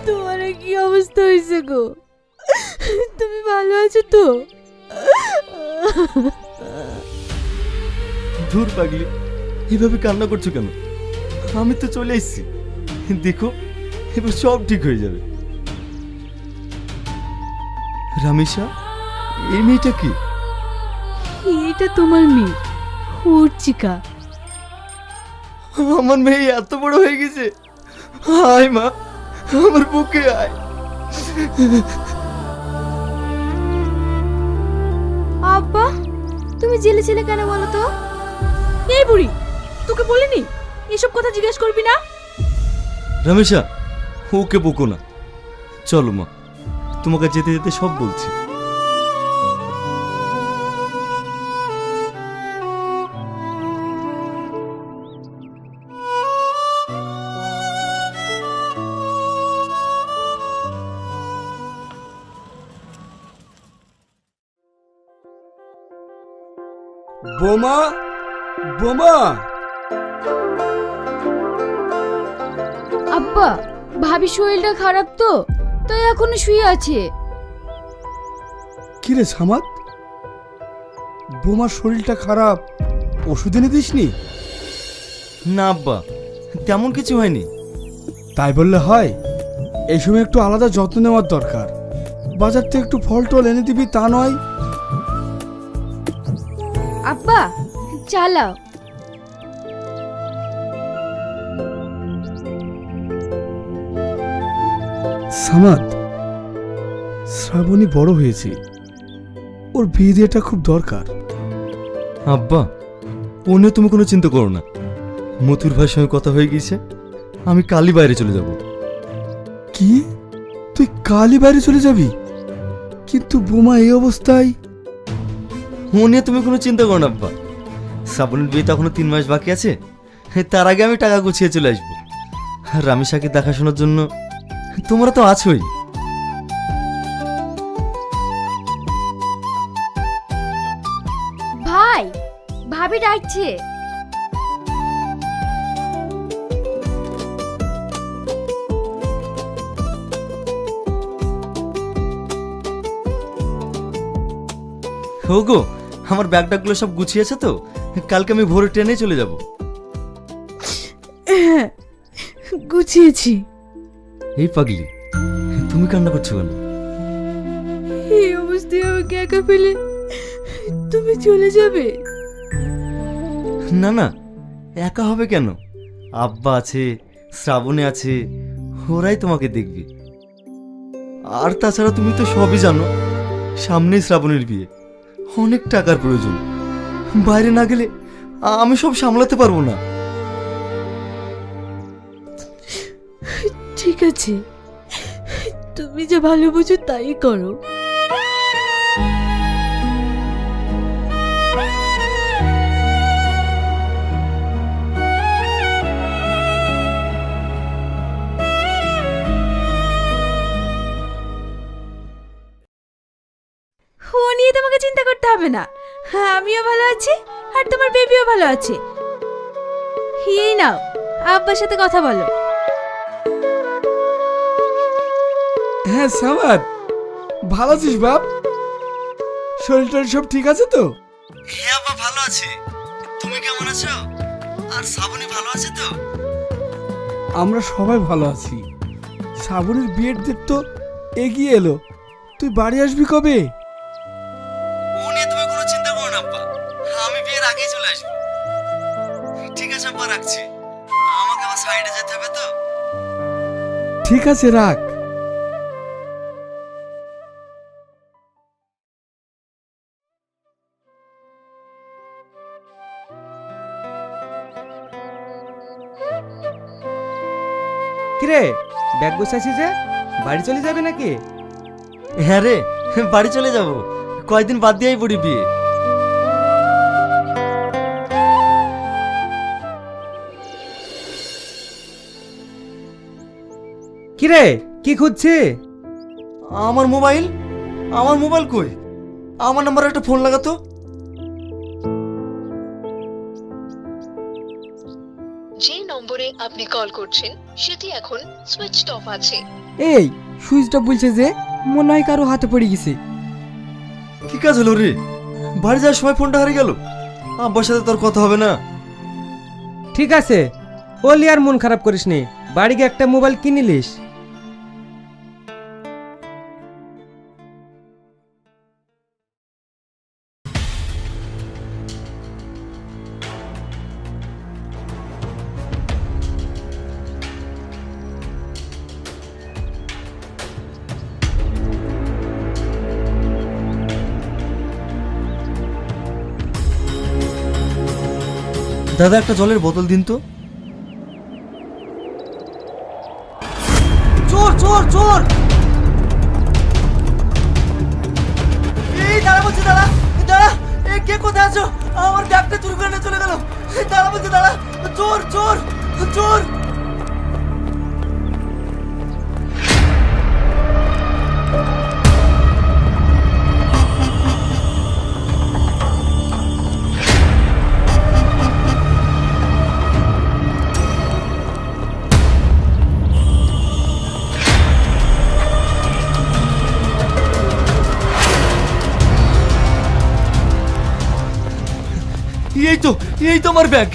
তোমার কি অবস্থা হয়েছে গো? তুমি ভালো আছো তো? দূর পাগলি, এভাবে কান্না করছো কেন? আমি তো চলে এসেছি, দেখো এবার সব ঠিক হয়ে যাবে। রামেশা, এই মেয়েটা কি? এটা তোমার মেয়ে অর্চিকা। আমার মেয়ে এত বড় হয়ে গেছে। আয় মা, আমার বুকে আয়। আব্বা, তুমি জেলে ছিলে কেন বলো তো? এই বুড়ি, তোকে বলিনি এসব কথা জিজ্ঞেস করবি না? রামেশা, ওকে বকো না, চলো মা, তোমাকে যেতে যেতে সব বলছি। বোমা, বোমা। আব্বা, ভাবি শরীরটা খারাপ তো, তাই এখনো শুয়ে আছে। কি রে সামাদ, বোমার শরীরটা খারাপ, ওষুধ এনে দিসনি? না আব্বা, তেমন কিছু হয়নি। তাই বললে হয়? এই সময় একটু আলাদা যত্ন নেওয়ার দরকার। বাজার থেকে একটু ফল টল এনে দিবি, তা নয়? আব্বা চালাও। সামাদ, শ্রাবণী বড় হয়েছে, ওর বিয়ে দেওয়াটা খুব দরকার। আব্বা, ও নিয়ে তুমি কোনো চিন্তা করো না। মথুর ভাইয়ের সঙ্গে কথা হয়ে গিয়েছে, আমি কালই বাইরে চলে যাব। কি, তুই কালই বাইরে চলে যাবি? কিন্তু বোমা এই অবস্থায়? ও নিয়ে তুমি কোনো চিন্তা করো না আব্বা। শ্রাবণের বিয়ে তো এখনো 3 মাস বাকি আছে, তার আগে আমি টাকা গুছিয়ে চলে আসবো। আর রামেশাকে দেখাশোনার জন্য তোমরা তো আছোই। ভাই, ভাবি ডাকছে। ওগো, আমার ব্যাগটাগুলো সব গুছিয়েছে তো? কালকে আমি ভোরে ট্রেনে চলে যাব। হ্যাঁ, গুছিয়েছি। এই পাগলি, তুমি কান্না করছো কেন? এই অবস্থায় আমাকে একা ফেলে তুমি চলে যাবে? না না, একা হবে কেন? আব্বা আছে, শ্রাবণী আছে, ওরাই তোমাকে দেখবে। আর তাছাড়া তুমি তো সবই জানো, সামনেই শ্রাবণীর বিয়ে, অনেক টাকার প্রয়োজন। বাইরে না গেলে আমি সব সামলাতে পারবো না। ঠিক আছে, তুমি যা ভালো বুঝো তাই করো। ও নিয়ে তোমাকে চিন্তা করতে হবে না, হ্যাঁ আমিও ভালো আছি আর তোমার বেবিও ভালো আছে। এই নাও, আব্বার সাথে কথা বলো। হ্যাঁ সামাদ, ভালো আছিস বাপ? শরীর টরীর সব ঠিক আছে তো? হ্যাঁ আব্বা, ভালো আছি। তুমি কেমন আছো? আর শ্রাবণী ভালো আছে তো? আমরা সবাই ভালো আছি। শ্রাবণীর বিয়ের ডেট তো এগিয়ে এলো, তুই বাড়ি আসবি কবে? ও নিয়ে তুমি কোনো চিন্তা করো না আব্বা, আমি বিয়ের আগেই চলে আসবো। ঠিক আছে আব্বা, রাখছি, আমাকে আবার সাইডে যেতে হবে তো। ঠিক আছে, রাখ। কিরে, ব্যাগ গোছাইছিস যে, বাড়ি চলে যাবে নাকি? হ্যাঁ রে, বাড়ি চলে যাব, কয়েকদিন বাদ দিয়েই পড়ি বিয়ে। কিরে, কি খুঁজছি? আমার মোবাইল, আমার মোবাইল কই? আমার নাম্বার একটা ফোন লাগাতো। যে নম্বরে আপনি কল করছেন সেটি এখন সুইচড অফ আছে। এই সুইচটা বলছে যে মনে হয় কারো হাতে পড়ে গেছে। কি কাজ হলো রে? বাড়ি যাওয়ার সময় ফোনটা হারিয়ে গেল। আব্বার সাথে তোর কথা হবে না। ঠিক আছে, ওলি আর মন খারাপ করিস নি, বাড়ি গিয়ে একটা মোবাইল কিনিলিস। দাদা একটা জলের বোতল দিন তো। চোর চোর চোর! এই দাঁড়া বলছি, দাঁড়া দাঁড়া! এ কে কোথায় আছো? আমার ব্যাগটা চুরি করে নিয়ে চলে গেল। দাঁড়া বলছি, দাঁড়া! চোর চোর চোর! এই তো আমার ব্যাগ।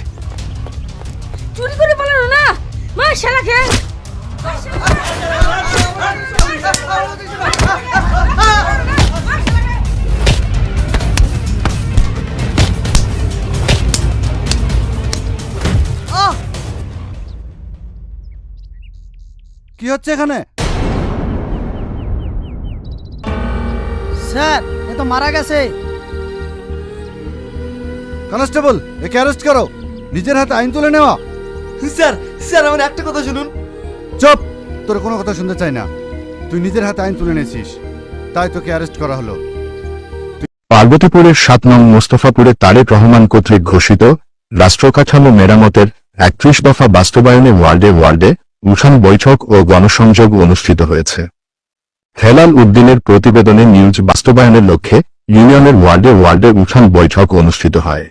চুরি করে পালানো না, মা শালাকে। কি হচ্ছে এখানে? স্যার, এ তো মারা গেছে। কনস্টেবল, একে অ্যারেস্ট করো। নিজের হাতে আইন তুলে নেওয়া। স্যার স্যার আমার একটা কথা শুনুন। চুপ! তোর কোনো কথা শুনতে চাই না। তুই নিজের হাতে আইন তুলে নিয়েছিস, তাই তোকে অ্যারেস্ট করা হলো। পার্বতীপুরের 7 নং মোস্তফাপুরে তারেক রহমান কর্তৃক ঘোষিত রাষ্ট্রকাঠামো মেরামতের 31 দফা বাস্তবায়নে ওয়ার্ডে ওয়ার্ডে উঠান বৈঠক ও গণসংযোগ অনুষ্ঠিত হয়েছে। হেলাল উদ্দিনের প্রতিবেদনে নিউজ বাস্তবায়নের লক্ষ্যে ইউনিয়নের ওয়ার্ডে ওয়ার্ডে উঠান বৈঠক অনুষ্ঠিত হয়।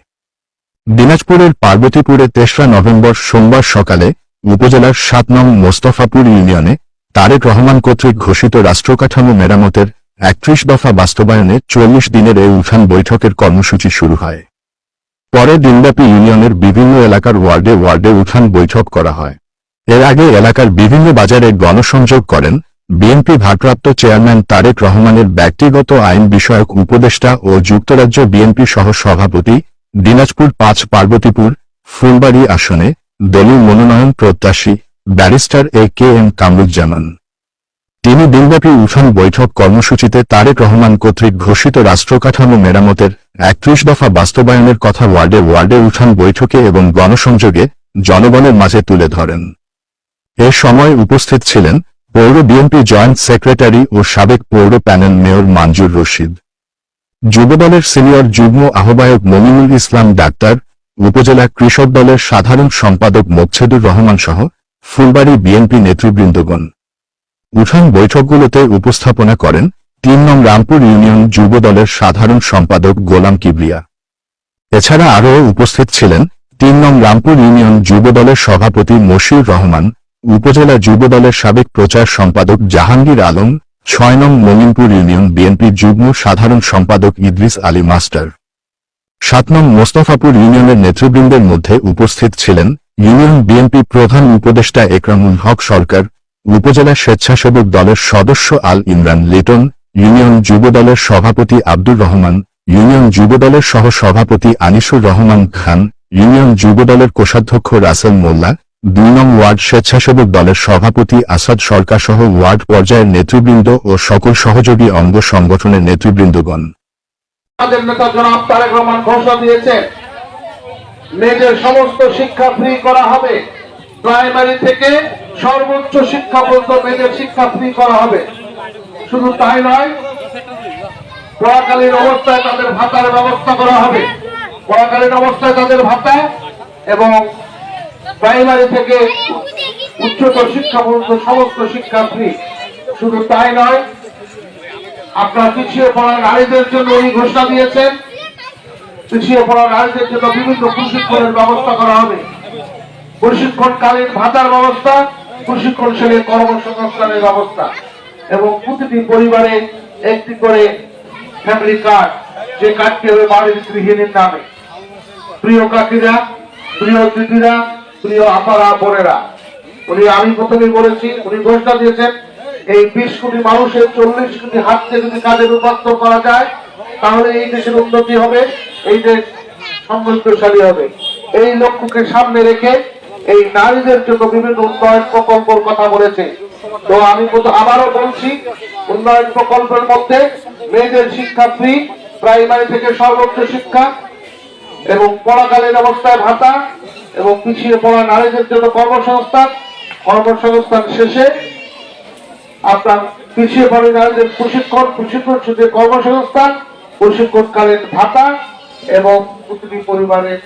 দিনাজপুরের পার্বতীপুরে 3রা নভেম্বর সোমবার সকালে উপজেলার 7 নং মোস্তফাপুর ইউনিয়নে তারেক রহমান কর্তৃক ঘোষিত রাষ্ট্রকাঠামো মেরামতের 31 দফা বাস্তবায়নে 40 দিনের এই উঠান বৈঠকের কর্মসূচি শুরু হয়। পরে দিনব্যাপী ইউনিয়নের বিভিন্ন এলাকার ওয়ার্ডে ওয়ার্ডে উঠান বৈঠক করা হয়। এর আগে এলাকার বিভিন্ন বাজারে গণসংযোগ করেন বিএনপি ভারপ্রাপ্ত চেয়ারম্যান তারেক রহমানের ব্যক্তিগত আইন বিষয়ক উপদেষ্টা ও যুক্তরাজ্য বিএনপি সহ সভাপতি, দিনাজপুর 5 পার্বতীপুর ফুলবাড়ি আসনে দলীয় মনোনয়ন প্রত্যাশী ব্যারিস্টার AKM কামরুজ্জামান। তিনি দিনব্যাপী উঠান বৈঠক কর্মসূচিতে তারেক রহমান কর্তৃক ঘোষিত রাষ্ট্রকাঠামো মেরামতের 31 দফা বাস্তবায়নের কথা ওয়ার্ডে ওয়ার্ডে উঠান বৈঠকে এবং গণসংযোগে জনগণের মাঝে তুলে ধরেন। এ সময় উপস্থিত ছিলেন পৌর বিএনপি জয়েন্ট সেক্রেটারি ও সাবেক পৌর প্যানেল মেয়র মানজুর রশিদ, যুবদলের সিনিয়র যুগ্ম আহ্বায়ক মমিনুল ইসলাম ডাক্তার, উপজেলা কৃষক দলের সাধারণ সম্পাদক মোকছেদুর রহমান সহ ফুলবাড়ি বিএনপি নেতৃবৃন্দগণ। উঠান বৈঠকগুলোতে উপস্থাপনা করেন 3 নং রামপুর ইউনিয়ন যুবদলের সাধারণ সম্পাদক গোলাম কিবরিয়া। এছাড়া আরও উপস্থিত ছিলেন 3 নং রামপুর ইউনিয়ন যুবদলের সভাপতি মশিউর রহমান, উপজেলা যুবদলের সাবেক প্রচার সম্পাদক জাহাঙ্গীর আলম, 6 নং মমিনপুর ইউনিয়ন বিএনপি যুগ্ম সাধারণ সম্পাদক ইদ্রিস আলী মাস্টার। 7 নং মোস্তফাপুর ইউনিয়নের নেতৃবৃন্দের মধ্যে উপস্থিত ছিলেন ইউনিয়ন বিএনপি প্রধান উপদেষ্টা একরামুল হক সরকার, উপজেলা স্বেচ্ছাসেবক দলের সদস্য আল ইমরান লিটন, ইউনিয়ন যুবদলের সভাপতি আব্দুর রহমান, ইউনিয়ন যুবদলের সহ সভাপতি আনিসুর রহমান খান, ইউনিয়ন যুবদলের কোষাধ্যক্ষ রাসেল মোল্লা, 2 নং ওয়ার্ড স্বেচ্ছাসেবক দলের সভাপতি আসাদ সরকার সহ ওয়ার্ড পর্যায়ের নেতৃবৃন্দ ও সকল সহযোগী অঙ্গ সংগঠনের নেতৃবৃন্দগণ। আমাদের নেতা জনাব তারেক রহমান ঘোষণা দিয়েছেন মেয়েদের সমস্ত শিক্ষা ফ্রি করা হবে, প্রাইমারি থেকে সর্বোচ্চ শিক্ষা পর্যন্ত মেয়েদের শিক্ষা ফ্রি করা হবে। শুধু তাই নয়, পড়াকালীন অবস্থায় তাদের ভাতার ব্যবস্থা করা হবে। পড়াকালীন অবস্থায় তাদের ভাতা এবং প্রাইমারি থেকে উচ্চতর শিক্ষা পর্যন্ত সমস্ত শিক্ষা ফ্রি। শুধু তাই নয়, আপনার পিছিয়ে পড়া নারীদের জন্য উনি ঘোষণা দিয়েছেন পিছিয়ে পড়া নারীদের জন্য বিভিন্ন প্রশিক্ষণের ব্যবস্থা করা হবে। প্রশিক্ষণকালীন ভাতার ব্যবস্থা, প্রশিক্ষণশীলের কর্মসংস্থানের ব্যবস্থা এবং প্রতিটি পরিবারে একটি করে ফ্যামিলি কার্ড, যে কার্ডটি হবে বাড়ির গৃহিণীর নামে। প্রিয় কাকিরা, প্রিয় দিদিরা, প্রিয় আপারা বোনেরা, আমি প্রথমেই বলেছি, উনি ঘোষণা দিয়েছেন এই 20 কোটি মানুষের 40 কোটি হাতকে যদি কাজে রূপান্তর করা যায় তাহলে এই দেশের উন্নতি হবে, এই দেশ সমৃদ্ধশালী হবে। এই লক্ষ্যকে সামনে রেখে এই নারীদের জন্য বিভিন্ন উন্নয়ন প্রকল্পের কথা বলেছে। তো আমি আবারও বলছি, উন্নয়ন প্রকল্পের মধ্যে মেয়েদের শিক্ষা ফ্রি, প্রাইমারি থেকে সর্বোচ্চ শিক্ষা এবং পড়াকালীন অবস্থায় ভাতা এবং পিছিয়ে পড়া নারীদের জন্য কর্মসংস্থান, কর্মসংস্থান শেষে আপনার পিছিয়ে পড়া নারীদের প্রশিক্ষণ শুধু কর্মসংস্থান, প্রশিক্ষণকালীন ভাতা এবং প্রতিটি পরিবারের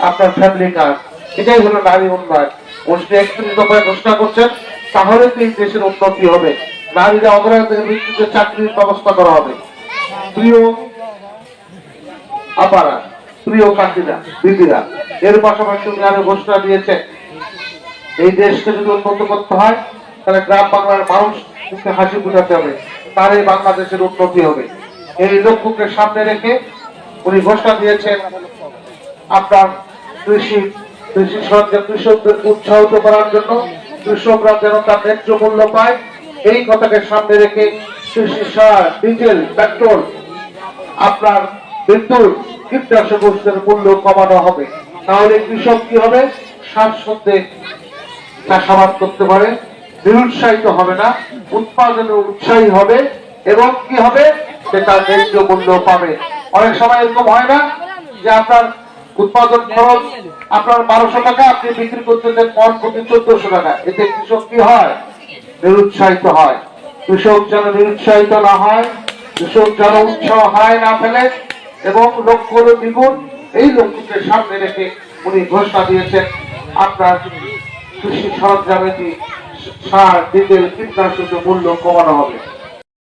আপনার ফ্যামিলি কার্ড। এটাই হলো নারী উন্নয়ন। 31 দফায় ঘোষণা করছেন, তাহলে তো এই দেশের উন্নতি হবে। নারীরা অগ্রাধিকারের ভিত্তিতে চাকরির ব্যবস্থা করা হবে। প্রিয় আপারা, প্রিয় কাকিরা, দিদিরা, এর পাশাপাশি উনি আরো ঘোষণা দিয়েছেন এই দেশকে যদি উন্নত করতে হয় তাহলে গ্রাম বাংলার মানুষ হাসি ফুটাতে হবে, তারই বাংলাদেশের উন্নতি হবে। এই লক্ষ্যকে সামনে রেখে উনি ঘোষণা দিয়েছেন আপনার কৃষি সরঞ্জাম কৃষকদেরকে উৎসাহিত করার জন্য, কৃষকরা যেন তার ন্যায্য মূল্য পায়, এই কথাকে সামনে রেখে কৃষি সার, ডিজেল, পেট্রোল, আপনার বিদ্যুৎ, কীটনাশক ওষুধের মূল্য কমানো হবে। তাহলে কৃষক কি হবে, স্বাচ্ছন্দ্যে চাষাবাদ করতে পারে, নিরুৎসাহিত হবে না, উৎপাদনে উৎসাহী হবে এবং কি হবে, সে তার ন্যায্য মূল্য পাবে। অনেক সময় এরকম হয় না যে আপনার উৎপাদন খরচ আপনার 1200 টাকা, আপনি বিক্রি করতে দেন মন প্রতি 1400 টাকা, এতে কৃষক কি হয়, নিরুৎসাহিত হয়। কৃষক যেন নিরুৎসাহিত না হয়, কৃষক যেন উৎসাহ হায় না ফেলে এবং লক্ষ্য হলো দ্বিগুণ, এই লক্ষ্যকে সামনে রেখে উনি ঘোষণা দিয়েছেন আপনার কৃষি সরঞ্জামের সার, ডিজেল, কীটনাশকের মূল্য কমানো হবে।